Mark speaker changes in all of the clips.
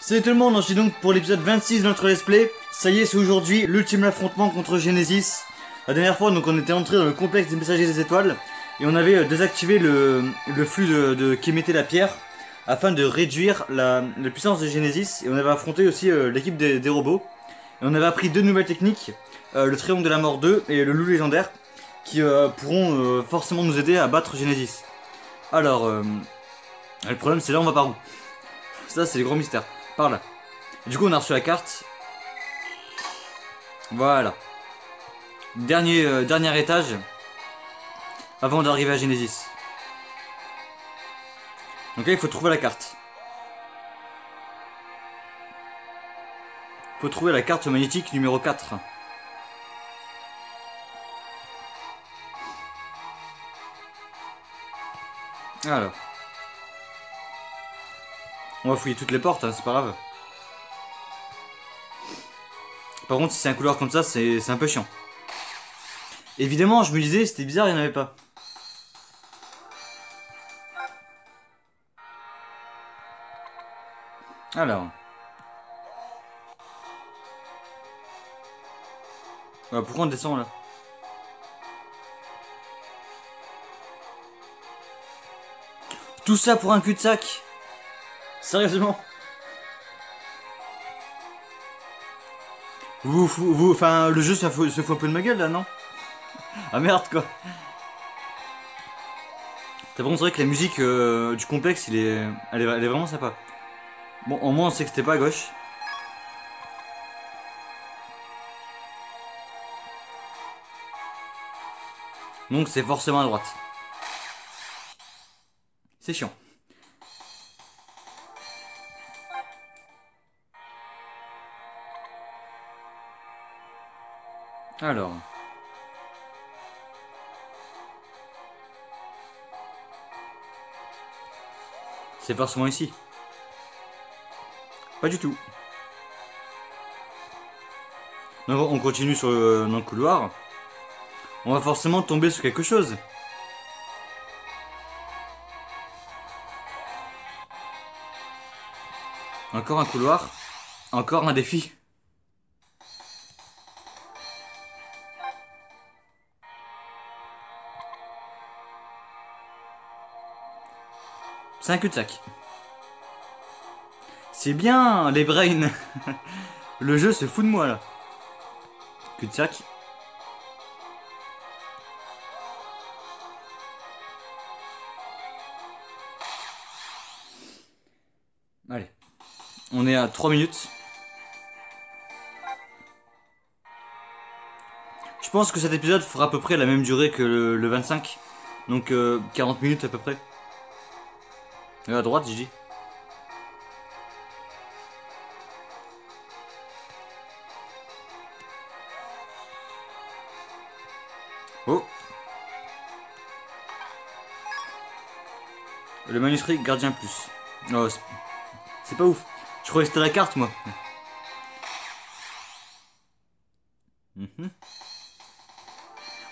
Speaker 1: Salut tout le monde, on se dit donc pour l'épisode 26 de notre let's play. Ça y est, c'est aujourd'hui l'ultime affrontement contre Genesis. La dernière fois, donc on était entré dans le complexe des messagers des étoiles et on avait désactivé le flux qui émettait la pierre afin de réduire la puissance de Genesis. Et on avait affronté aussi l'équipe des robots. Et on avait appris deux nouvelles techniques, le triangle de la mort 2 et le loup légendaire, qui pourront forcément nous aider à battre Genesis. Alors, le problème c'est là on va par où? Ça c'est les gros mystères. Par là. Du coup on a reçu la carte. Voilà. Dernier étage avant d'arriver à Genesis. Donc là il faut trouver la carte. Il faut trouver la carte magnétique numéro 4. Alors. On va fouiller toutes les portes, hein, c'est pas grave. Par contre, si c'est un couloir comme ça, c'est un peu chiant. Évidemment, je me disais, c'était bizarre, il n'y en avait pas. Alors. Pourquoi on descend là? Tout ça pour un cul-de-sac? Sérieusement? Enfin, le jeu se fout un peu de ma gueule là, non? Ah merde quoi. Par contre, c'est vrai que la musique du complexe, elle est vraiment sympa. Bon, au moins on sait que c'était pas à gauche. Donc c'est forcément à droite. C'est chiant. Alors. C'est forcément ici. Pas du tout. Donc on continue dans le couloir. On va forcément tomber sur quelque chose. Encore un couloir. Encore un défi. C'est un cul-de-sac. C'est bien les brains. Le jeu se fout de moi là. Cul-de-sac. Allez. On est à 3 minutes. Je pense que cet épisode fera à peu près la même durée que le 25. Donc 40 minutes à peu près. À droite, j'ai dit. Oh. Le manuscrit gardien plus. Oh, c'est pas ouf. Je croyais que c'était la carte, moi.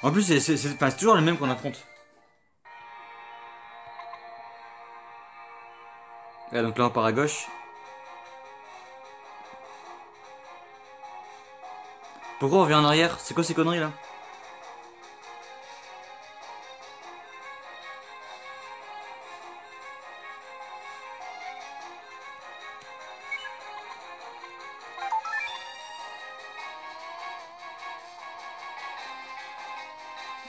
Speaker 1: En plus, c'est toujours les mêmes qu'on affronte. Et donc là, on part à gauche. Pourquoi on revient en arrière? C'est quoi ces conneries là?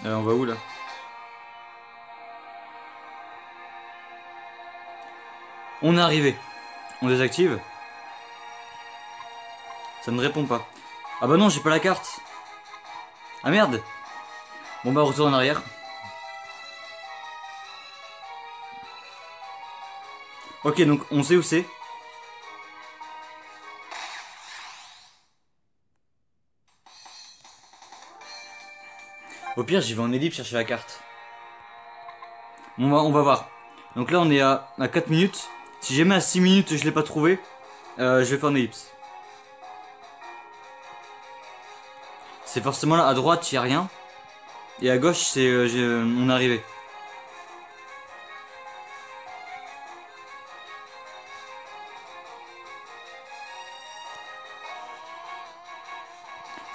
Speaker 1: On va où là? On est arrivé. On désactive. Ça ne répond pas. Ah bah non, j'ai pas la carte. Ah merde. Bon bah retour en arrière. Ok, donc on sait où c'est. Au pire, j'y vais en ellipse chercher la carte. On va voir. Donc là, on est à 4 minutes. Si jamais à 6 minutes je l'ai pas trouvé, je vais faire en ellipse. C'est forcément là, à droite, il n'y a rien. Et à gauche, on est arrivé.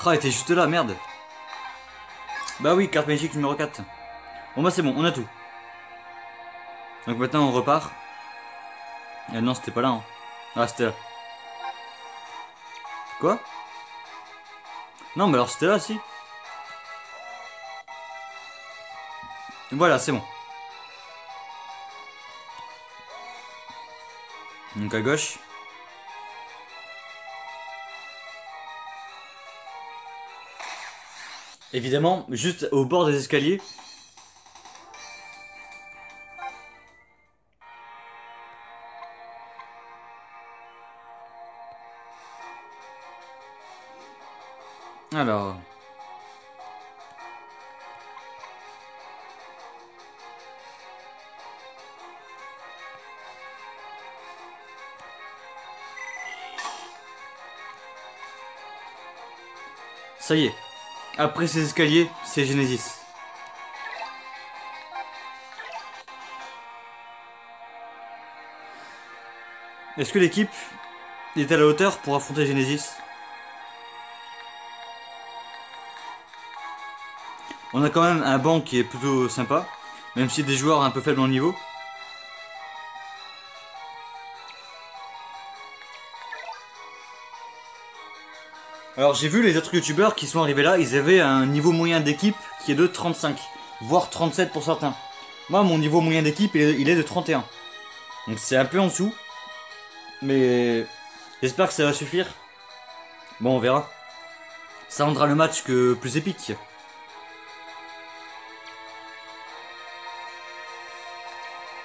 Speaker 1: Ah, elle était juste là, merde. Bah oui, carte magique numéro 4. Bon bah c'est bon, on a tout. Donc maintenant on repart. Non, c'était pas là. Hein. Ah, c'était là. Quoi? Non, mais alors c'était là, si. Voilà, c'est bon. Donc à gauche. Évidemment, juste au bord des escaliers. Alors... Ça y est. Après ces escaliers, c'est Genesis. Est-ce que l'équipe est à la hauteur pour affronter Genesis? On a quand même un banc qui est plutôt sympa, même si des joueurs un peu faibles en niveau. Alors j'ai vu les autres youtubeurs qui sont arrivés là, ils avaient un niveau moyen d'équipe qui est de 35, voire 37 pour certains. Moi mon niveau moyen d'équipe il est de 31. Donc c'est un peu en dessous. Mais j'espère que ça va suffire. Bon on verra. Ça rendra le match que plus épique.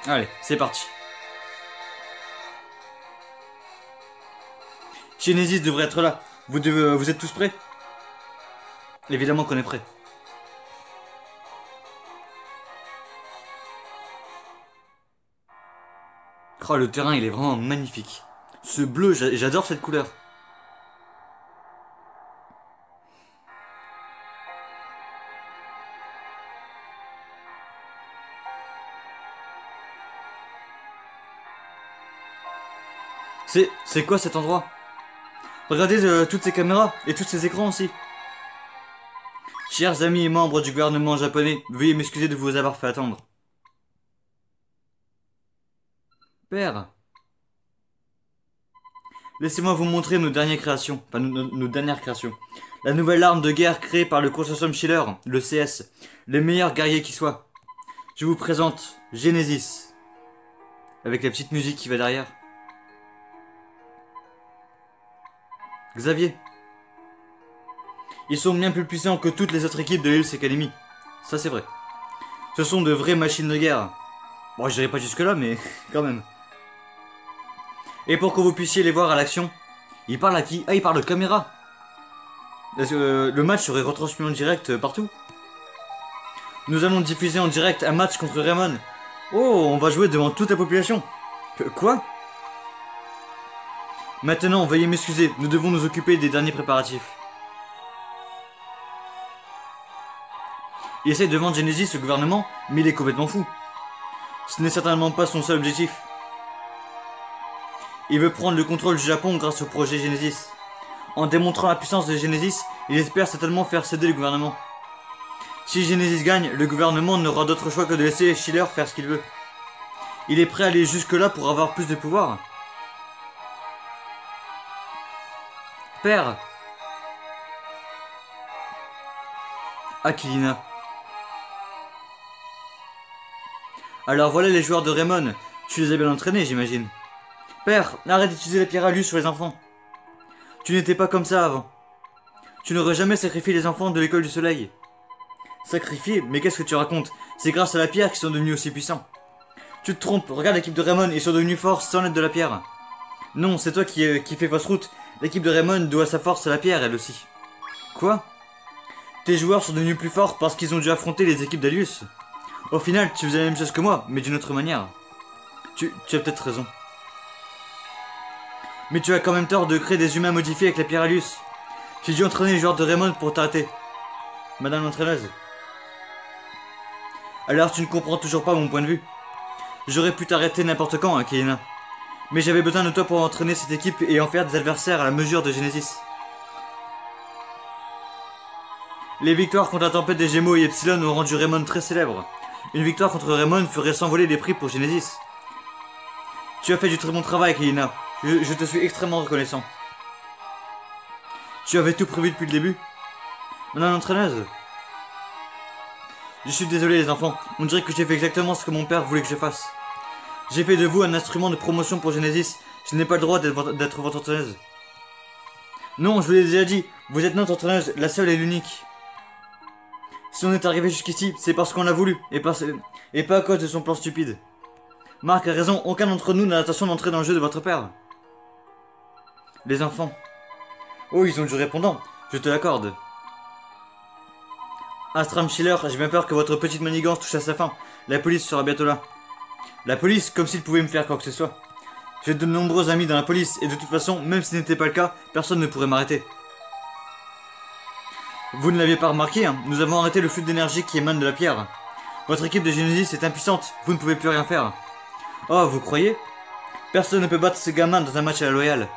Speaker 1: Allez, c'est parti. Genesis devrait être là. Vous êtes tous prêts? Évidemment qu'on est prêts. Oh, le terrain il est vraiment magnifique. Ce bleu, j'adore cette couleur. C'est quoi cet endroit? Regardez toutes ces caméras et tous ces écrans aussi. Chers amis et membres du gouvernement japonais, veuillez m'excuser de vous avoir fait attendre. Père, laissez-moi vous montrer nos dernières créations. Enfin, nos dernières créations. La nouvelle arme de guerre créée par le Consortium Schiller, le CS. Les meilleurs guerriers qui soient. Je vous présente Genesis. Avec la petite musique qui va derrière. Xavier. Ils sont bien plus puissants que toutes les autres équipes de l'Hills Academy. Ça c'est vrai. Ce sont de vraies machines de guerre. Bon, je dirais pas jusque là, mais quand même. Et pour que vous puissiez les voir à l'action, il parle à qui? Ah, il parle de caméra. Est-ce que le match serait retransmis en direct partout? Nous allons diffuser en direct un match contre Raymond. Oh, on va jouer devant toute la population. Quoi? Maintenant, veuillez m'excuser, nous devons nous occuper des derniers préparatifs. Il essaie de vendre Genesis au gouvernement, mais il est complètement fou. Ce n'est certainement pas son seul objectif. Il veut prendre le contrôle du Japon grâce au projet Genesis. En démontrant la puissance de Genesis, il espère certainement faire céder le gouvernement. Si Genesis gagne, le gouvernement n'aura d'autre choix que de laisser Schiller faire ce qu'il veut. Il est prêt à aller jusque-là pour avoir plus de pouvoir. Père. Aquilina. Alors voilà les joueurs de Raymond. Tu les as bien entraînés, j'imagine. Père, arrête d'utiliser la pierre à luz sur les enfants. Tu n'étais pas comme ça avant. Tu n'aurais jamais sacrifié les enfants de l'école du soleil. Sacrifié? Mais qu'est-ce que tu racontes? C'est grâce à la pierre qu'ils sont devenus aussi puissants. Tu te trompes, regarde l'équipe de Raymond, ils sont devenus forts sans l'aide de la pierre. Non, c'est toi qui fais fausse route. L'équipe de Raymond doit sa force à la pierre, elle aussi. Quoi? Tes joueurs sont devenus plus forts parce qu'ils ont dû affronter les équipes d'Alius. Au final, tu faisais la même chose que moi, mais d'une autre manière. Tu as peut-être raison. Mais tu as quand même tort de créer des humains modifiés avec la pierre Alius. J'ai dû entraîner les joueurs de Raymond pour t'arrêter. Madame l'entraîneuse. Alors tu ne comprends toujours pas mon point de vue. J'aurais pu t'arrêter n'importe quand, hein, Kaina. Mais j'avais besoin de toi pour entraîner cette équipe et en faire des adversaires à la mesure de Genesis. Les victoires contre la tempête des Gémeaux et Epsilon ont rendu Raymond très célèbre. Une victoire contre Raymond ferait s'envoler les prix pour Genesis. Tu as fait du très bon travail, Kelina. Je te suis extrêmement reconnaissant. Tu avais tout prévu depuis le début? Madame l'entraîneuse. Je suis désolé les enfants, on dirait que j'ai fait exactement ce que mon père voulait que je fasse. J'ai fait de vous un instrument de promotion pour Genesis. Je n'ai pas le droit d'être votre entraîneuse. Non, je vous l'ai déjà dit, vous êtes notre entraîneuse, la seule et l'unique. Si on est arrivé jusqu'ici, c'est parce qu'on l'a voulu, et pas à cause de son plan stupide. Marc a raison, aucun d'entre nous n'a l'intention d'entrer dans le jeu de votre père. Les enfants. Oh, ils ont du répondant, je te l'accorde. Astram Schiller, j'ai bien peur que votre petite manigance touche à sa fin. La police sera bientôt là. La police, comme s'ils pouvaient me faire quoi que ce soit. J'ai de nombreux amis dans la police, et de toute façon, même si ce n'était pas le cas, personne ne pourrait m'arrêter. Vous ne l'aviez pas remarqué, hein, nous avons arrêté le flux d'énergie qui émane de la pierre. Votre équipe de Genesis est impuissante, vous ne pouvez plus rien faire. Oh, vous croyez? Personne ne peut battre ces gamins dans un match à la loyale.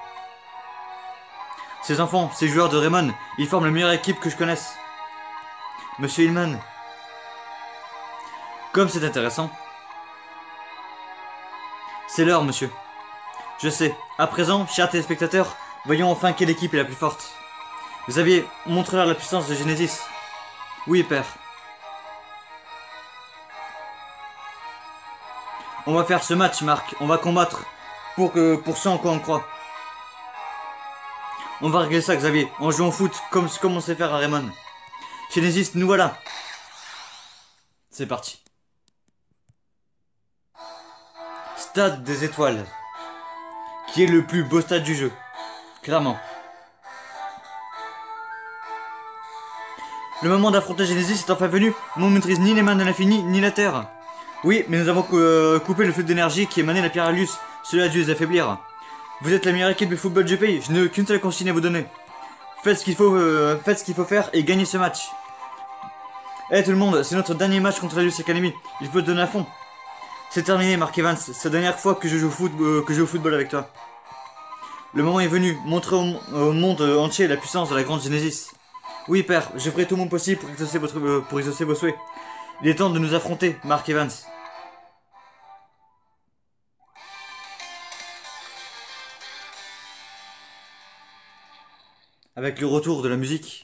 Speaker 1: Ces enfants, ces joueurs de Raymond, ils forment la meilleure équipe que je connaisse. Monsieur Hillman. Comme c'est intéressant. C'est l'heure, monsieur. Je sais. À présent, chers téléspectateurs, voyons enfin quelle équipe est la plus forte. Vous aviez montré leur la puissance de Genesis. Oui, père. On va faire ce match, Marc. On va combattre pour ce en quoi on croit. On va régler ça, Xavier, en jouant au foot, comme on sait faire à Raymond. Genesis, nous voilà. C'est parti. Stade des étoiles. Qui est le plus beau stade du jeu. Clairement. Le moment d'affronter Genesis est enfin venu. On ne maîtrise ni les mains de l'infini, ni la terre. Oui, mais nous avons coupé le flux d'énergie qui émanait de la pierre Alius. Cela a dû les affaiblir. Vous êtes la meilleure équipe de football du pays. Je n'ai qu'une seule consigne à vous donner. Faites ce qu'il faut faire et gagnez ce match. Eh tout le monde, c'est notre dernier match contre la Alius Academy. Il faut se donner à fond. C'est terminé, Mark Evans. C'est la dernière fois que je joue au football avec toi. Le moment est venu. Montrer au monde entier la puissance de la grande Genesis. Oui, père, je ferai tout mon possible pour exaucer vos souhaits. Il est temps de nous affronter, Mark Evans. Avec le retour de la musique.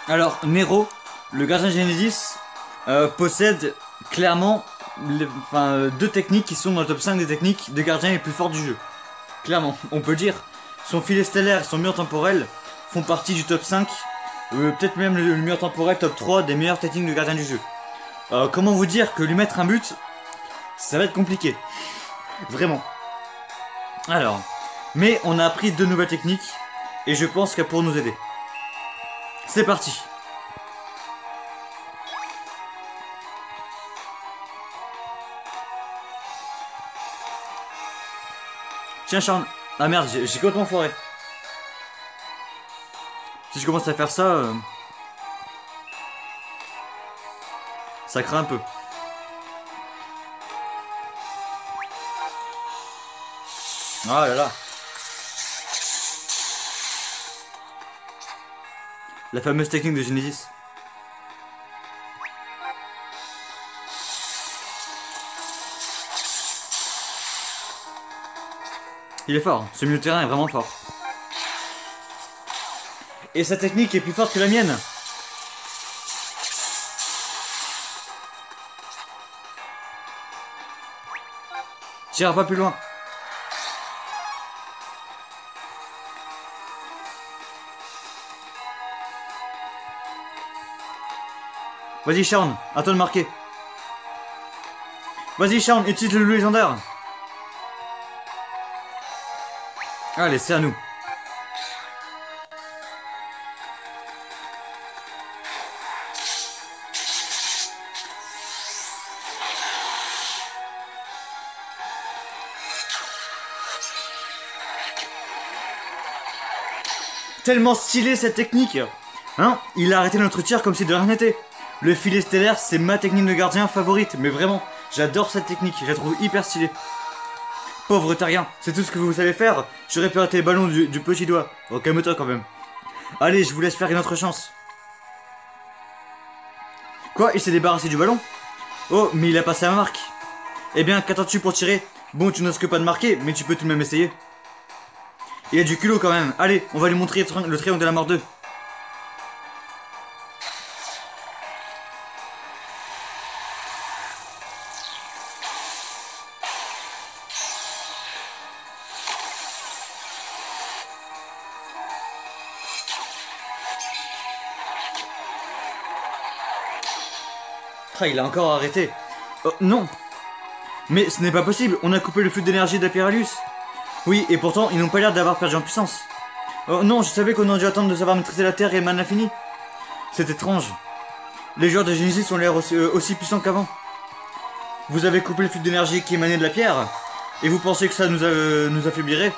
Speaker 1: Alors, Nero, le gardien Genesis, possède clairement deux techniques qui sont dans le top 5 des techniques de gardiens les plus forts du jeu. Clairement, on peut le dire. Son filet stellaire et son mur temporel font partie du top 5, peut-être même le mur temporel top 3 des meilleures techniques de gardien du jeu. Comment vous dire que lui mettre un but, ça va être compliqué. Vraiment. Alors, mais on a appris deux nouvelles techniques, et je pense qu'elles pourront nous aider. C'est parti. Tiens Charles. Ah merde, j'ai complètement foiré. Si je commence à faire ça... ça craint un peu. Ah là là. La fameuse technique de Genesis. Il est fort, ce milieu de terrain est vraiment fort. Et sa technique est plus forte que la mienne. J'irai pas plus loin. Vas-y Shawn, à toi de marquer. Vas-y Shawn, utilise le légendaire. Allez, c'est à nous. Tellement stylé cette technique. Hein? Il a arrêté notre tir comme si de rien n'était. Le filet stellaire, c'est ma technique de gardien favorite, mais vraiment, j'adore cette technique, je la trouve hyper stylée. Pauvre terrien, c'est tout ce que vous savez faire? J'aurais pu arrêter les ballons du petit doigt. Oh, calme-toi quand même. Allez, je vous laisse faire une autre chance. Quoi? Il s'est débarrassé du ballon? Oh, mais il a passé à ma marque. Eh bien, qu'attends-tu pour tirer? Bon, tu n'oses que pas de marquer, mais tu peux tout de même essayer. Il a du culot quand même. Allez, on va lui montrer le triangle de la mort 2. Ah, il a encore arrêté. Oh, non. Mais ce n'est pas possible, on a coupé le flux d'énergie de la Pyralius. Oui, et pourtant, ils n'ont pas l'air d'avoir perdu en puissance. Oh non, je savais qu'on aurait dû attendre de savoir maîtriser la Terre et le mana fini. C'est étrange. Les joueurs de Genesis ont l'air aussi puissants qu'avant. Vous avez coupé le flux d'énergie qui émanait de la pierre, et vous pensez que ça nous affaiblirait.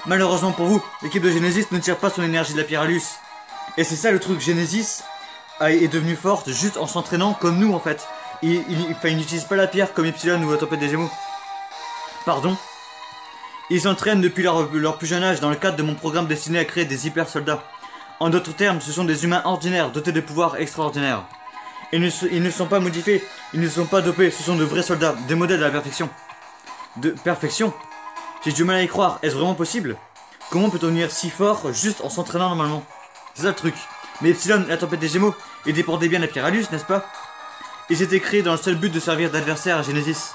Speaker 1: Malheureusement pour vous, l'équipe de Genesis ne tire pas son énergie de la Pyralius. Et c'est ça le truc, Genesis est devenue forte juste en s'entraînant comme nous en fait. Ils n'utilisent pas la pierre comme Epsilon ou la tempête des Gémeaux. Pardon? Ils s'entraînent depuis leur plus jeune âge dans le cadre de mon programme destiné à créer des hyper soldats. En d'autres termes, ce sont des humains ordinaires dotés de pouvoirs extraordinaires. Ils ne sont pas modifiés, ils ne sont pas dopés, ce sont de vrais soldats, des modèles de la perfection. De perfection? J'ai du mal à y croire, est-ce vraiment possible? Comment peut-on devenir si fort juste en s'entraînant normalement? C'est ça le truc. Mais Epsilon, la tempête des Gémeaux, ils dépendaient bien la Pyralius, n'est-ce pas? Ils étaient créés dans le seul but de servir d'adversaire à Genesis.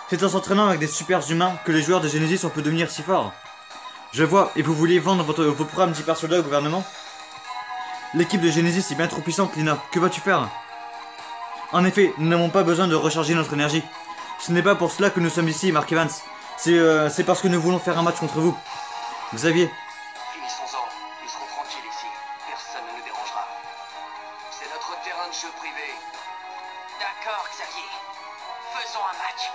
Speaker 1: C'est en s'entraînant avec des super humains que les joueurs de Genesis on peut devenir si forts. Je vois, et vous vouliez vendre vos programmes d'hyper soldats au gouvernement? L'équipe de Genesis est bien trop puissante, Lina. Que vas-tu faire? En effet, nous n'avons pas besoin de recharger notre énergie. Ce n'est pas pour cela que nous sommes ici, Mark Evans. C'est parce que nous voulons faire un match contre vous. Xavier.
Speaker 2: Finissons-en. Nous serons tranquilles ici. Personne ne nous dérangera. C'est notre terrain de jeu privé.
Speaker 3: D'accord, Xavier. Faisons un match.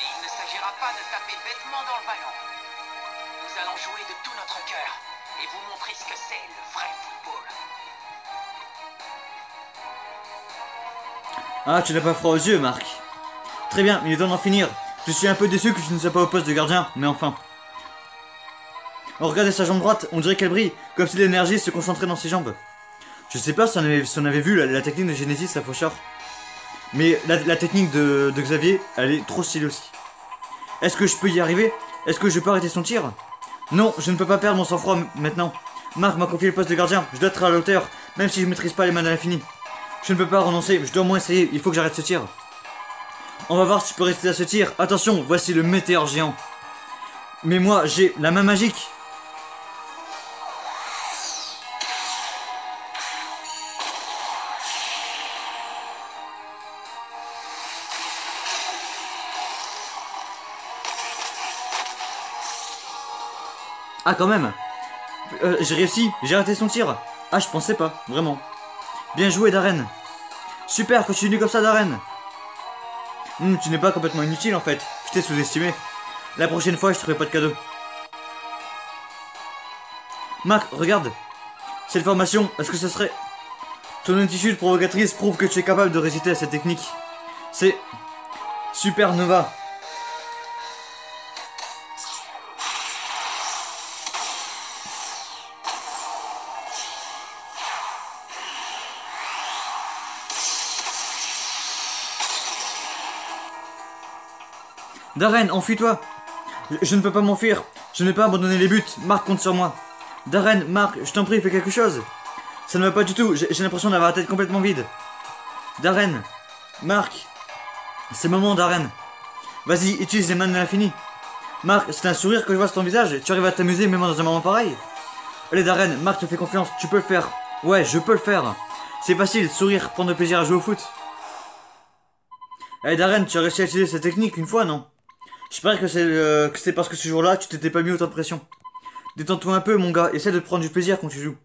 Speaker 3: Il ne s'agira pas de taper bêtement dans le ballon. Nous allons jouer de tout notre cœur et vous montrer ce que c'est le vrai football.
Speaker 1: Ah, tu n'as pas froid aux yeux, Marc. Très bien, il est temps d'en finir. Je suis un peu déçu que tu ne sois pas au poste de gardien, mais enfin. Oh, regardez sa jambe droite, on dirait qu'elle brille, comme si l'énergie se concentrait dans ses jambes. Je sais pas si on avait vu la technique de Genesis, la faucheur. Mais la technique de Xavier, elle est trop stylée aussi. Est-ce que je peux y arriver? Est-ce que je peux arrêter son tir? Non, je ne peux pas perdre mon sang-froid maintenant. Marc m'a confié le poste de gardien, je dois être à la hauteur, même si je maîtrise pas les mains à l'infini. Je ne peux pas renoncer, je dois au moins essayer, il faut que j'arrête ce tir. On va voir si tu peux rester à ce tir. Attention, voici le météore géant. Mais moi, j'ai la main magique. Ah, quand même. J'ai réussi, j'ai arrêté son tir. Ah, je pensais pas, vraiment. Bien joué, Darren. Super, continue comme ça, Darren. Tu n'es pas complètement inutile en fait. Je t'ai sous-estimé. La prochaine fois, je te ferai pas de cadeau. Marc, regarde. Cette formation, est-ce que ce serait... Ton attitude provocatrice prouve que tu es capable de résister à cette technique. C'est... Supernova. Darren, enfuis-toi. Je ne peux pas m'enfuir. Je n'ai pas abandonné les buts. Marc compte sur moi. Darren, Marc, je t'en prie, fais quelque chose. Ça ne va pas du tout. J'ai l'impression d'avoir la tête complètement vide. Darren, Marc. C'est le moment, Darren. Vas-y, utilise les mains de l'infini. Marc, c'est un sourire que je vois sur ton visage. Tu arrives à t'amuser même dans un moment pareil. Allez, Darren, Marc te fait confiance. Tu peux le faire. Ouais, je peux le faire. C'est facile, sourire, prendre plaisir à jouer au foot. Allez, Darren, tu as réussi à utiliser cette technique une fois, non? J'espère que c'est parce que ce jour-là, tu t'étais pas mis autant de pression. Détends-toi un peu, mon gars. Essaie de te prendre du plaisir quand tu joues.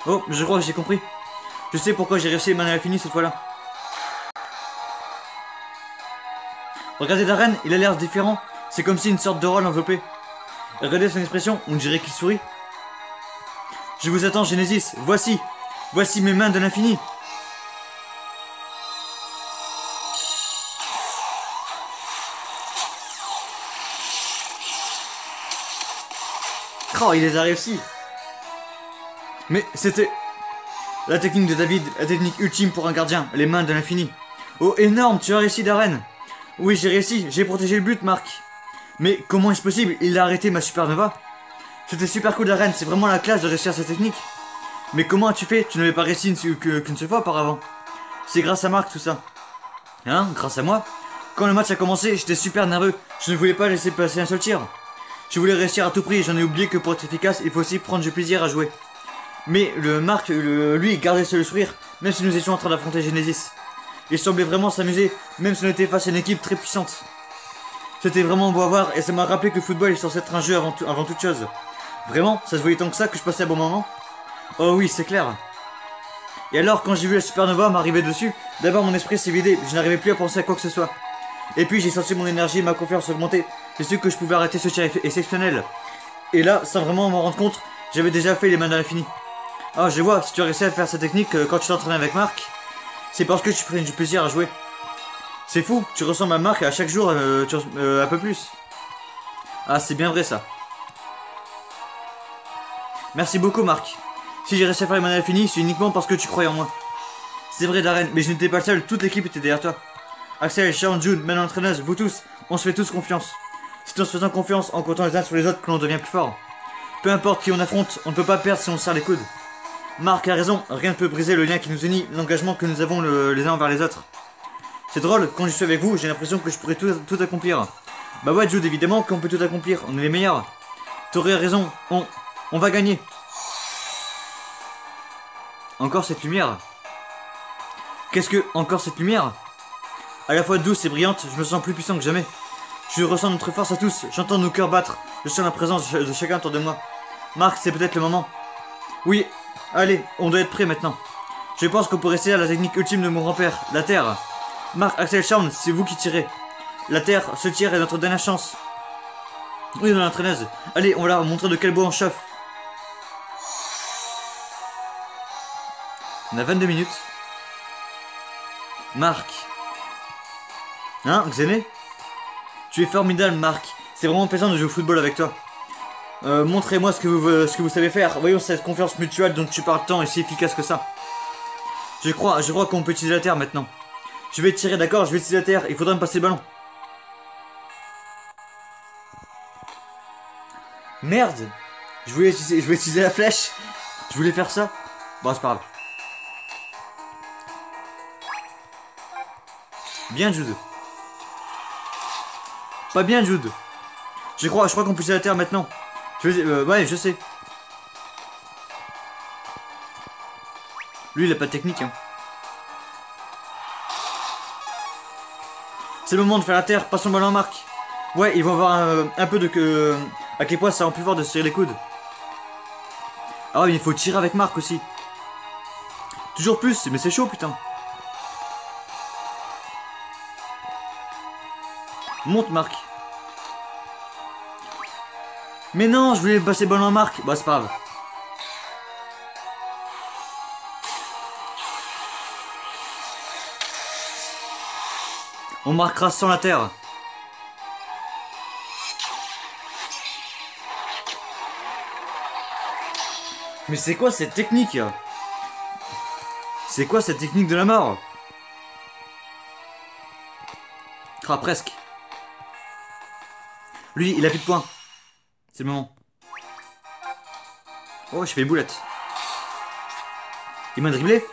Speaker 1: Oh, je crois que j'ai compris. Je sais pourquoi j'ai réussi à l'infini cette fois-là. Regardez Darren, il a l'air différent. C'est comme si une sorte de rôle enveloppé. Regardez son expression, on dirait qu'il sourit. Je vous attends, Genesis. Voici. Voici mes mains de l'infini. Oh, il les a réussi. Mais c'était la technique de David, la technique ultime pour un gardien, les mains de l'infini. Oh, énorme, tu as réussi, Darren. Oui, j'ai réussi, j'ai protégé le but, Marc. Mais comment est-ce possible? Il a arrêté ma supernova. C'était super cool, Darren, c'est vraiment la classe de réussir cette technique. Mais comment as-tu fait? Tu n'avais pas réussi qu'une seule fois auparavant. C'est grâce à Marc, tout ça. Hein? Grâce à moi? Quand le match a commencé, j'étais super nerveux. Je ne voulais pas laisser passer un seul tir. Je voulais réussir à tout prix et j'en ai oublié que pour être efficace, il faut aussi prendre du plaisir à jouer. Mais le Marc, lui, gardait le sourire, même si nous étions en train d'affronter Genesis. Il semblait vraiment s'amuser, même si on était face à une équipe très puissante. C'était vraiment beau à voir et ça m'a rappelé que le football est censé être un jeu avant toute chose. Vraiment, ça se voyait tant que ça que je passais un bon moment. Oh oui, c'est clair. Et alors, quand j'ai vu la supernova m'arriver dessus, d'abord mon esprit s'est vidé, je n'arrivais plus à penser à quoi que ce soit. Et puis j'ai senti mon énergie et ma confiance augmenter. J'ai su que je pouvais arrêter ce tir exceptionnel. Et là, sans vraiment m'en rendre compte, j'avais déjà fait les mains de l'infini. Ah, je vois, si tu as réussi à faire cette technique quand tu t'entraînais avec Marc, c'est parce que tu prenais du plaisir à jouer. C'est fou, tu ressembles à Marc à chaque jour un peu plus. Ah, c'est bien vrai ça. Merci beaucoup, Marc. Si j'ai réussi à faire les mains de l'infini, c'est uniquement parce que tu croyais en moi. C'est vrai, Darren, mais je n'étais pas le seul, toute l'équipe était derrière toi. Axel, Sean, June, même l'entraîneuse, vous tous, on se fait tous confiance. C'est en se faisant confiance, en comptant les uns sur les autres, que l'on devient plus fort. Peu importe qui on affronte, on ne peut pas perdre si on se serre les coudes. Marc a raison, rien ne peut briser le lien qui nous unit, l'engagement que nous avons les uns envers les autres. C'est drôle, quand je suis avec vous, j'ai l'impression que je pourrais tout accomplir. Bah ouais, Jude, évidemment qu'on peut tout accomplir, on est les meilleurs. T'aurais raison, on va gagner. Encore cette lumière. Qu'est-ce que, encore cette lumière? À la fois douce et brillante, je me sens plus puissant que jamais. Je ressens notre force à tous, j'entends nos cœurs battre, je sens la présence de chacun autour de moi. Marc, c'est peut-être le moment. Oui, allez, on doit être prêt maintenant. Je pense qu'on pourrait essayer la technique ultime de mon grand-père, la Terre. Marc, Axel, Sean, c'est vous qui tirez. La Terre, ce tir est notre dernière chance. Oui, dans l'entraîneuse. Allez, on va leur montrer de quel bois on chauffe. On a 22 minutes. Marc. Hein, Xéné? Tu es formidable, Marc. C'est vraiment plaisant de jouer au football avec toi. Montrez-moi ce que vous savez faire. Voyons cette confiance mutuelle dont tu parles tant est si efficace que ça. Je crois qu'on peut utiliser la terre maintenant. Je vais tirer, d'accord, je vais utiliser la terre. Il faudra me passer le ballon. Merde. Je voulais utiliser la flèche. Je voulais faire ça. Bon, c'est pas grave. Bien, Jude. Pas bien, Jude. Je crois qu'on peut utiliser la terre maintenant. Ouais, je sais. Lui, il a pas de technique, hein. C'est le moment de faire la terre, passons le ballon à Marc. Ouais, ils vont avoir un peu de... à quel point ça rend plus fort de se tirer les coudes. Ah ouais, il faut tirer avec Marc aussi. Toujours plus, mais c'est chaud, putain. Monte, Marc. Mais non, je voulais passer le ballon à Marc. Bah, c'est pas grave. On marquera sans la terre. Mais c'est quoi cette technique? C'est quoi cette technique de la mort? Ah, presque. Lui, il a plus de points. C'est le moment. Oh, je fais boulette. Il m'a dribblé.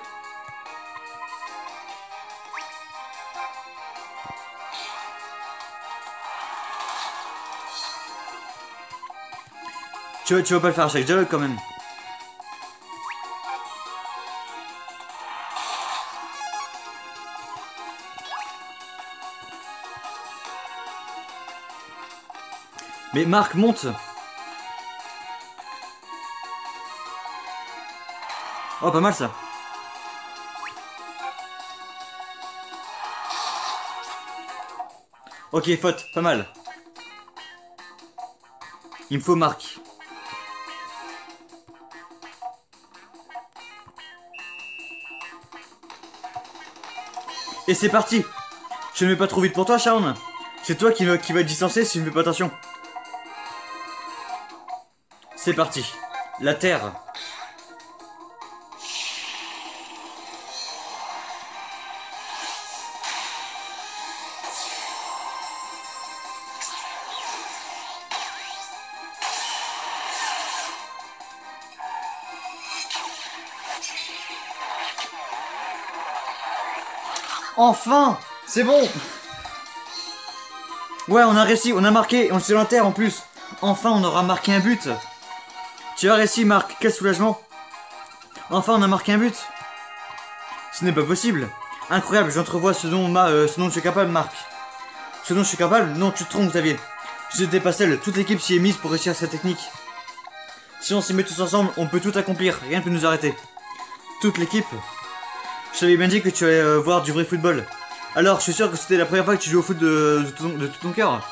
Speaker 1: Tu vas pas le faire à chaque dialogue quand même. Mais Marc, monte. Oh, pas mal ça. Ok, faute, pas mal. Il me faut Marc. Et c'est parti. Je ne vais pas trop vite pour toi, Sharon. C'est toi qui va être distancé si je ne fais pas attention. C'est parti. La Terre. Enfin! C'est bon! Ouais, on a réussi, on a marqué, on est sur la Terre en plus. Enfin, on aura marqué un but. Tu as réussi, Marc, quel soulagement. Enfin, on a marqué un but. Ce n'est pas possible. Incroyable, j'entrevois ce dont je suis capable, Marc. Ce dont je suis capable? Non, tu te trompes, Xavier. Je n'étais pas seul, toute l'équipe s'y est mise pour réussir cette technique. Si on s'y met tous ensemble, on peut tout accomplir, rien ne peut nous arrêter. Toute l'équipe. Je t'avais bien dit que tu allais voir du vrai football. Alors, je suis sûr que c'était la première fois que tu joues au foot de tout ton cœur.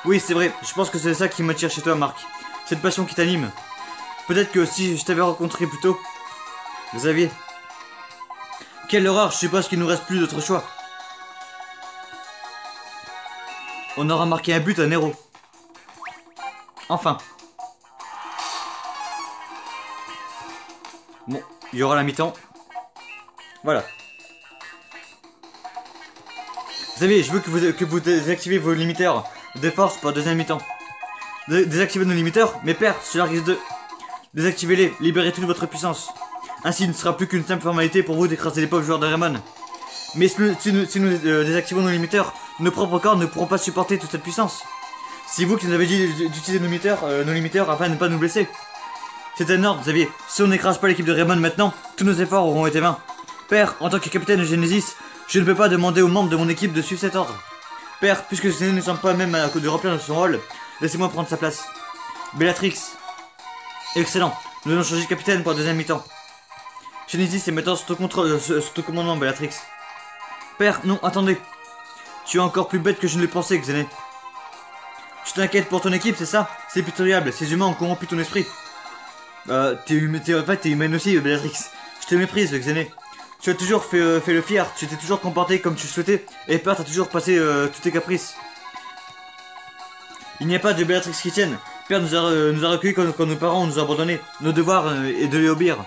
Speaker 1: Oui, c'est vrai, je pense que c'est ça qui m'attire chez toi, Marc. Cette passion qui t'anime. Peut-être que si je t'avais rencontré plus tôt... Xavier. Quelle horreur, je suppose qu'il nous reste plus d'autre choix. On aura marqué un but à Nero. Enfin. Bon, il y aura la mi-temps. Voilà. Xavier, je veux que vous désactivez vos limiteurs de force pour la deuxième mi-temps. Désactivez nos limiteurs, mais père, cela risque de... Désactivez-les, libérez toute votre puissance. Ainsi, il ne sera plus qu'une simple formalité pour vous d'écraser les pauvres joueurs de Rayman. Mais si nous désactivons nos limiteurs, nos propres corps ne pourront pas supporter toute cette puissance. C'est vous qui nous avez dit d'utiliser nos limiteurs afin de ne pas nous blesser. C'est un ordre, Xavier. Si on n'écrase pas l'équipe de Rayman maintenant, tous nos efforts auront été vains. Père, en tant que capitaine de Genesis, je ne peux pas demander aux membres de mon équipe de suivre cet ordre. Père, puisque ce ne semble pas même à de remplir son rôle, laissez-moi prendre sa place. Bellatrix. Excellent. Nous allons changer de capitaine pour la deuxième mi-temps. Genesis est maintenant sous ton commandement, Bellatrix. Père, non, attendez. Tu es encore plus bête que je ne le pensais, Xené. Tu t'inquiètes pour ton équipe, c'est ça? C'est pitoyable, ces humains ont corrompu ton esprit. T'es humaine aussi, Bellatrix. Je te méprise, Xené. Tu as toujours fait le fier, tu t'es toujours comporté comme tu souhaitais, et Père t'as toujours passé tous tes caprices. Il n'y a pas de Bellatrix qui tienne. Père nous a recueillis quand nos parents nous ont abandonnés. Nos devoirs est de lui obéir.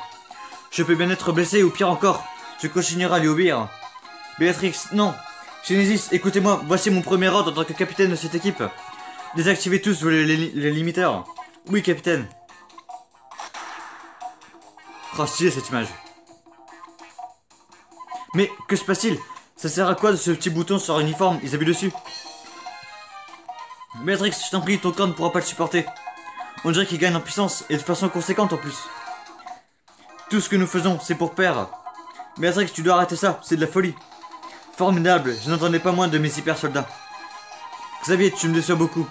Speaker 1: Je peux bien être blessé ou pire encore. Je continuerai à lui obéir. Bellatrix, non. Genesis, écoutez-moi, voici mon premier ordre en tant que capitaine de cette équipe. Désactivez tous les limiteurs. Oui, capitaine. Oh, stylé cette image. Mais que se passe-t-il? Ça sert à quoi de ce petit bouton sur l'uniforme? Ils appuient dessus. Béatrix, je t'en prie, ton corps ne pourra pas le supporter. On dirait qu'il gagne en puissance, et de façon conséquente en plus. Tout ce que nous faisons, c'est pour Père. Béatrix, tu dois arrêter ça, c'est de la folie. Formidable, je n'entendais pas moins de mes hyper soldats. Xavier, tu me déçois beaucoup.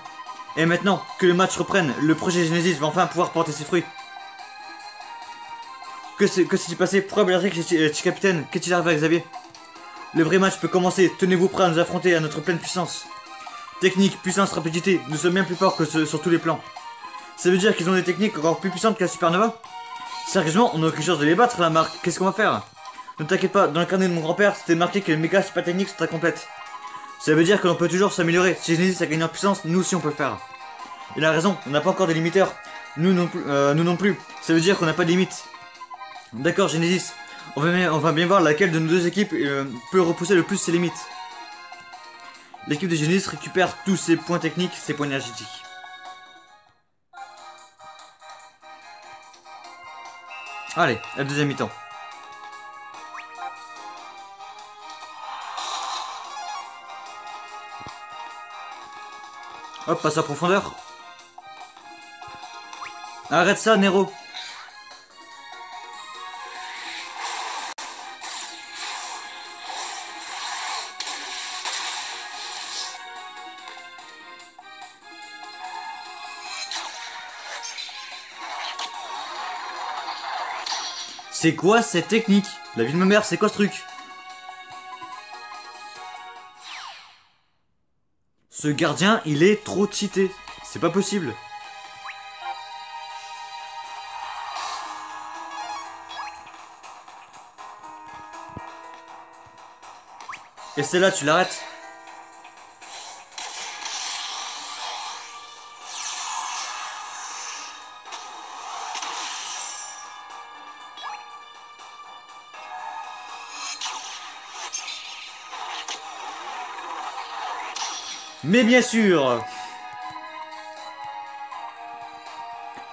Speaker 1: Et maintenant, que le match reprenne, le projet Genesis va enfin pouvoir porter ses fruits. Que s'est-il passé? Pourquoi Béatrix est capitaine? Qu'est-il arrivé à Xavier? Le vrai match peut commencer, tenez-vous prêts à nous affronter à notre pleine puissance. Technique, puissance, rapidité, nous sommes bien plus forts que sur tous les plans. Ça veut dire qu'ils ont des techniques encore plus puissantes que la Supernova? Sérieusement, on a aucune chance de les battre, la marque. Qu'est-ce qu'on va faire? Ne t'inquiète pas, dans le carnet de mon grand-père, c'était marqué que les méga super techniques sont très complètes. Ça veut dire que l'on peut toujours s'améliorer. Si Genesis a gagné en puissance, nous aussi on peut le faire. Il a raison, on n'a pas encore des limiteurs. Nous non plus. Ça veut dire qu'on n'a pas de limites. D'accord, Genesis. On va bien voir laquelle de nos deux équipes peut repousser le plus ses limites. L'équipe de Genesis récupère tous ses points techniques, ses points énergétiques. Allez, à la deuxième mi-temps. Hop, passe à profondeur. Arrête ça, Nero. C'est quoi cette technique? La vie de ma mère, c'est quoi ce truc? Ce gardien, il est trop cheaté. C'est pas possible. Et celle-là, tu l'arrêtes. Mais bien sûr.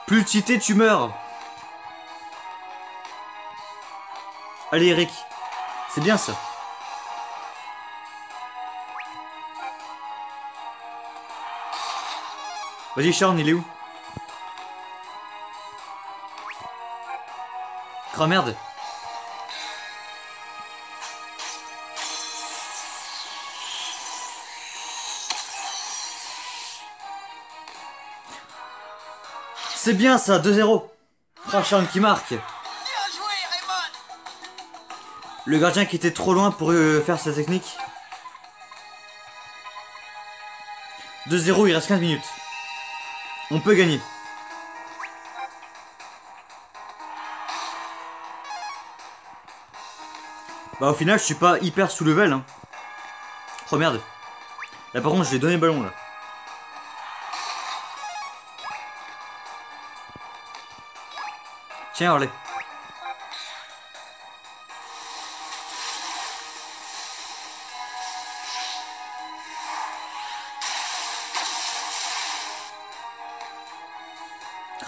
Speaker 1: Plus tu cheaté, tu meurs. Allez Eric, c'est bien ça. Vas-y Sean, il est où? Oh merde. C'est bien ça, 2-0. Oh, Sean qui marque.
Speaker 3: Bien joué, Raymond.
Speaker 1: Le gardien qui était trop loin pour faire sa technique. 2-0, il reste 15 minutes. On peut gagner. Bah au final je suis pas hyper sous level hein. Oh merde. Là par contre je vais donner le ballon là. Tiens Harley.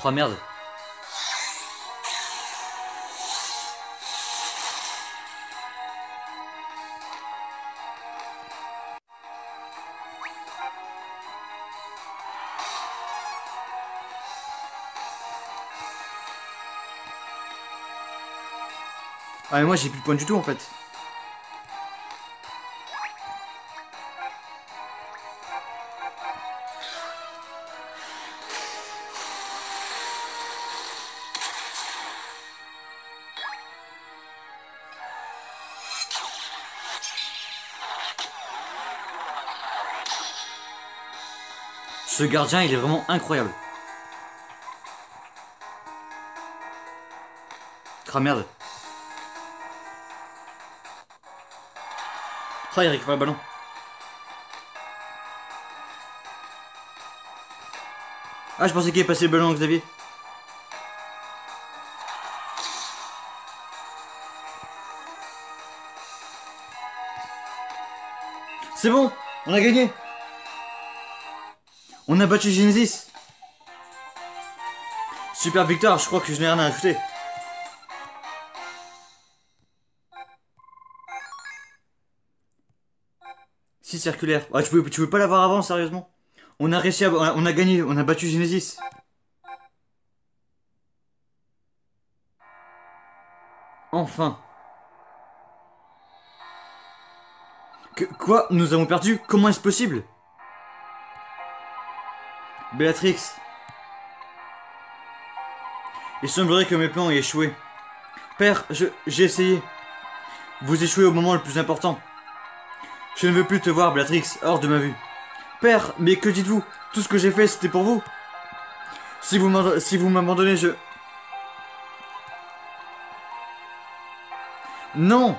Speaker 1: Oh merde. Ah mais moi j'ai plus de points du tout en fait. Ce gardien il est vraiment incroyable. Ah merde. Ah il récupère le ballon. Ah je pensais qu'il est passé le ballon à Xavier. C'est bon, on a gagné. On a battu Genesis. Super victoire, je crois que je n'ai rien à ajouter. Si circulaire. Ah, tu pouvais pas l'avoir avant, sérieusement? On a réussi à... On a gagné, on a battu Genesis. Enfin. Quoi? Nous avons perdu? Comment est-ce possible? Bellatrix. Il semblerait que mes plans aient échoué. Père, j'ai essayé. Vous échouez au moment le plus important. Je ne veux plus te voir, Bellatrix, hors de ma vue. Père, mais que dites-vous? Tout ce que j'ai fait, c'était pour vous. Si vous m'abandonnez, je... Non!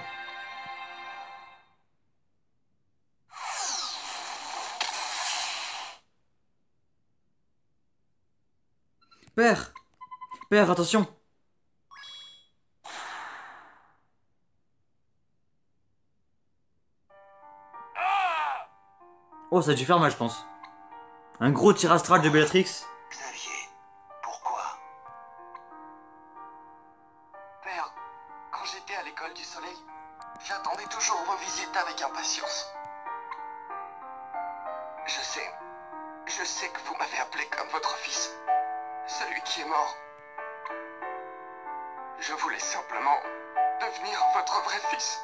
Speaker 1: Père! Père, attention! Oh, ça a dû faire mal, je pense. Un gros tir astral de Bellatrix.
Speaker 2: Xavier, pourquoi? Père, quand j'étais à l'école du soleil, j'attendais toujours vos visites avec impatience. Je sais que vous m'avez appelé comme votre fils, celui qui est mort. Je voulais simplement devenir votre vrai fils.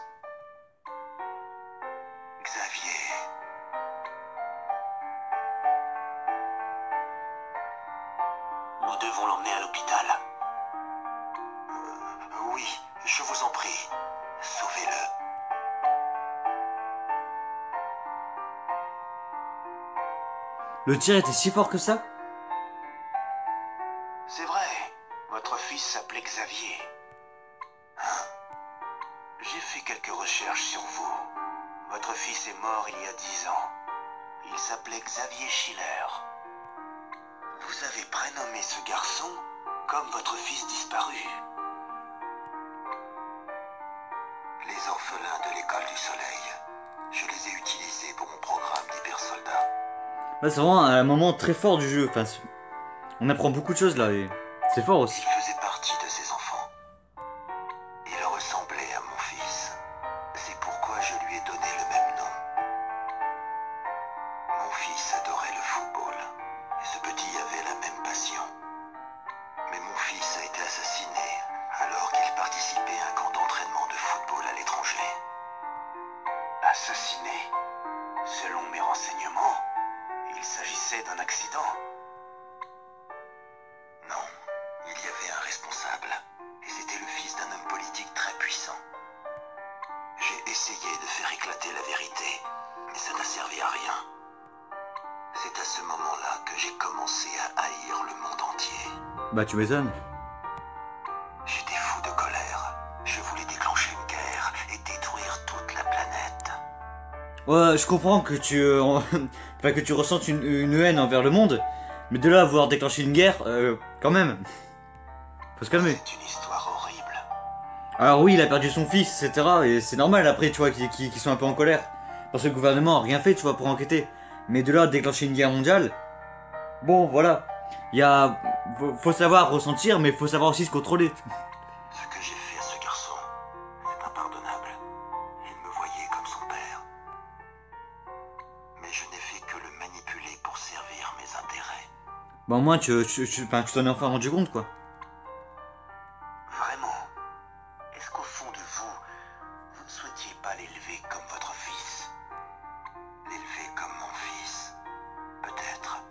Speaker 2: Xavier. Nous devons l'emmener à l'hôpital. Oui, je vous en prie. Sauvez-le.
Speaker 1: Le tir était si fort que ça?
Speaker 2: C'est vrai, votre fils s'appelait Xavier. Hein? J'ai fait quelques recherches sur vous. Votre fils est mort il y a 10 ans. Il s'appelait Xavier Schiller. Vous avez prénommé ce garçon comme votre fils disparu. Les orphelins de l'école du soleil, je les ai utilisés pour mon programme d'hypersoldat.
Speaker 1: Là, c'est vraiment un moment très fort du jeu. Enfin, on apprend beaucoup de choses là et c'est fort aussi.
Speaker 2: Il faisait partie de ces enfants. Il ressemblait à mon fils. C'est pourquoi je lui ai donné le même nom. Mon fils adorait le football. Et ce petit avait la même passion. Mais mon fils a été assassiné alors qu'il participait à un camp d'entraînement de football à l'étranger. Assassiné? Selon mes renseignements, il s'agissait d'un accident. Non, il y avait un responsable, et c'était le fils d'un homme politique très puissant. J'ai essayé de faire éclater la vérité, mais ça n'a servi à rien. C'est à ce moment-là que j'ai commencé à haïr le monde entier.
Speaker 1: Bah tu m'étonnes.
Speaker 2: J'étais fou de colère. Je voulais déclencher une guerre et détruire toute la planète.
Speaker 1: Ouais, je comprends que enfin, que tu ressentes une haine envers le monde, mais de là à vouloir déclencher une guerre, quand même. Faut se calmer.
Speaker 2: C'est une histoire horrible.
Speaker 1: Alors oui, il a perdu son fils, etc. Et c'est normal après, tu vois, qu'ils soient un peu en colère. Parce que le gouvernement a rien fait, tu vois, pour enquêter. Mais de là à déclencher une guerre mondiale, bon, voilà. Faut savoir ressentir, mais faut savoir aussi se contrôler.
Speaker 2: Ce que j'ai fait à ce garçon est impardonnable. Il me voyait comme son père. Mais je n'ai fait que le manipuler pour servir mes intérêts.
Speaker 1: Bah au moins, tu t'en es enfin rendu compte, quoi.
Speaker 2: Vraiment? Est-ce qu'au fond de vous, vous ne souhaitiez pas l'élever comme votre fils? L'élever comme mon fils? Peut-être.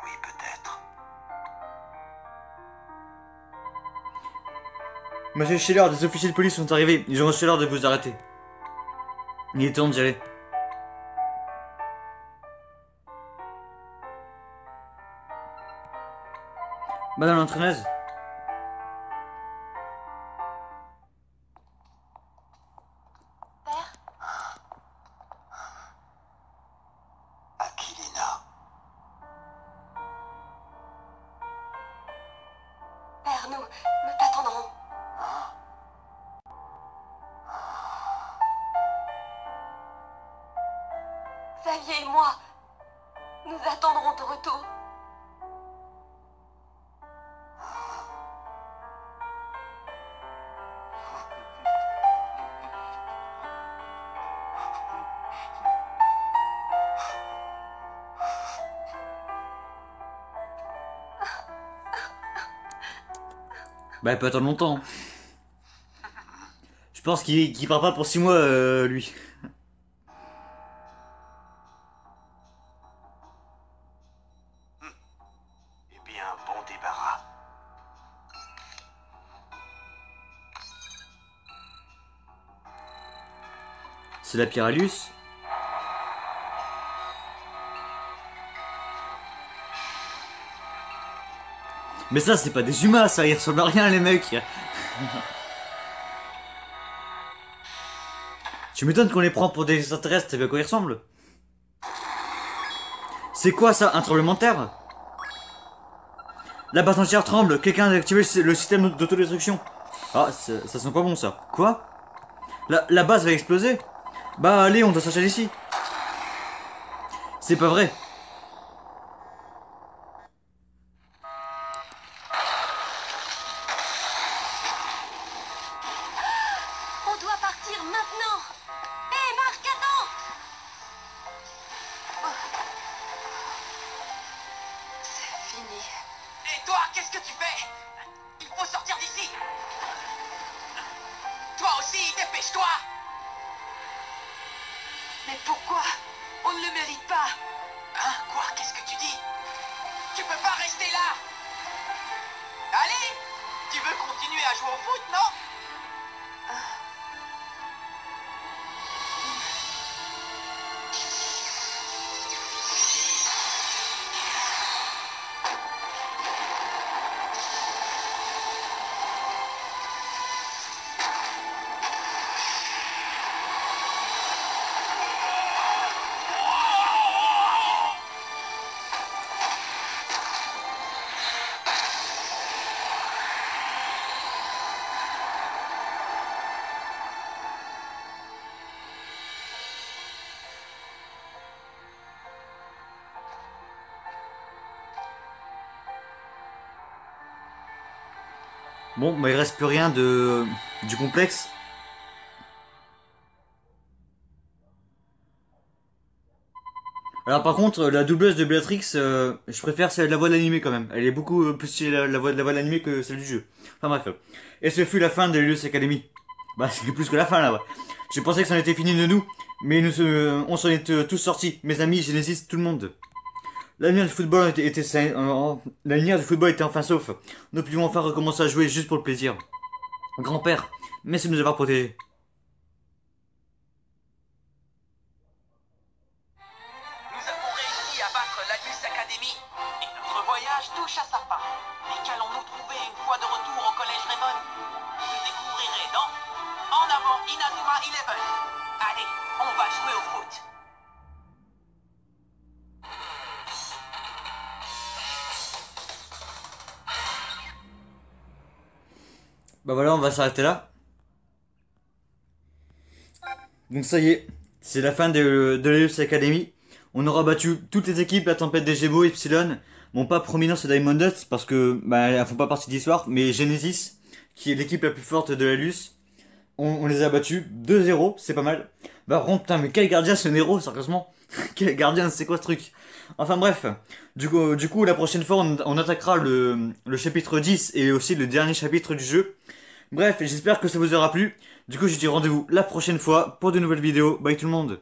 Speaker 2: Oui, peut-être.
Speaker 1: Monsieur Schiller, des officiers de police sont arrivés. Ils ont reçu l'ordre de vous arrêter. Il est temps d'y aller. Madame l'entraîneuse.
Speaker 4: Père,
Speaker 2: Aquilina.
Speaker 4: père, nous t'attendrons. Xavier et moi, nous attendrons ton retour.
Speaker 1: Bah il peut attendre longtemps. Je pense qu'il part pas pour 6 mois, lui.
Speaker 2: Eh bien, bon débarras.
Speaker 1: C'est la Pyralius. Mais ça, c'est pas des humains, ça, ils ressemblent à rien, les mecs. Tu m'étonnes qu'on les prend pour des extraterrestres, t'as vu à quoi ils ressemblent? C'est quoi ça, un tremblement de terre? La base entière tremble, quelqu'un a activé le système d'autodestruction. Ah, ça sent pas bon ça. Quoi? La base va exploser? Bah allez, on doit sortir d'ici. C'est pas vrai.
Speaker 4: On doit partir maintenant. Hé, Marc, attends. C'est fini.
Speaker 3: Et toi, qu'est-ce que tu fais? Il faut sortir d'ici. Toi aussi, dépêche-toi.
Speaker 4: Mais pourquoi? On ne le mérite pas.
Speaker 3: Hein? Quoi? Qu'est-ce que tu dis? Tu peux pas rester là. Allez, tu veux continuer à jouer au foot, non?
Speaker 1: Bon, bah il reste plus rien du complexe. Alors par contre, la doubleuse de Béatrix, je préfère celle de la voix de l'animé quand même. Elle est beaucoup plus stylée la voix de l'animé que celle du jeu. Enfin bref. Et ce fut la fin de Helios Academy. Bah c'est plus que la fin là. Ouais. Je pensais que c'en était fini de nous, mais on s'en est tous sortis. Mes amis, Genesis, tout le monde. L'avenir du football l'avenir du football était enfin sauf. Nous pouvions enfin recommencer à jouer juste pour le plaisir. Grand-père, merci de nous avoir protégés.
Speaker 3: Nous avons réussi à battre l'Alius Academy et notre voyage touche à sa fin. Mais qu'allons-nous trouver une fois de retour au collège Raymond? Vous le découvrirez dans En avant Inazuma Eleven. Allez, on va jouer au foot.
Speaker 1: Bah voilà, on va s'arrêter là. Donc ça y est, c'est la fin de l'Helios Academy. On aura battu toutes les équipes, la Tempête des Gémeaux, Epsilon. Bon, pas Prominence et Diamond Dust parce que bah, elles font pas partie de l'histoire, mais Genesis, qui est l'équipe la plus forte de l'Helios, on les a battus 2-0, c'est pas mal. Bah par contre, putain, mais quel gardien ce Nero, sérieusement. Quel gardien, c'est quoi ce truc? Enfin bref, du coup la prochaine fois on attaquera le chapitre 10 et aussi le dernier chapitre du jeu. Bref, j'espère que ça vous aura plu. Du coup, je vous dis rendez-vous la prochaine fois pour de nouvelles vidéos. Bye tout le monde.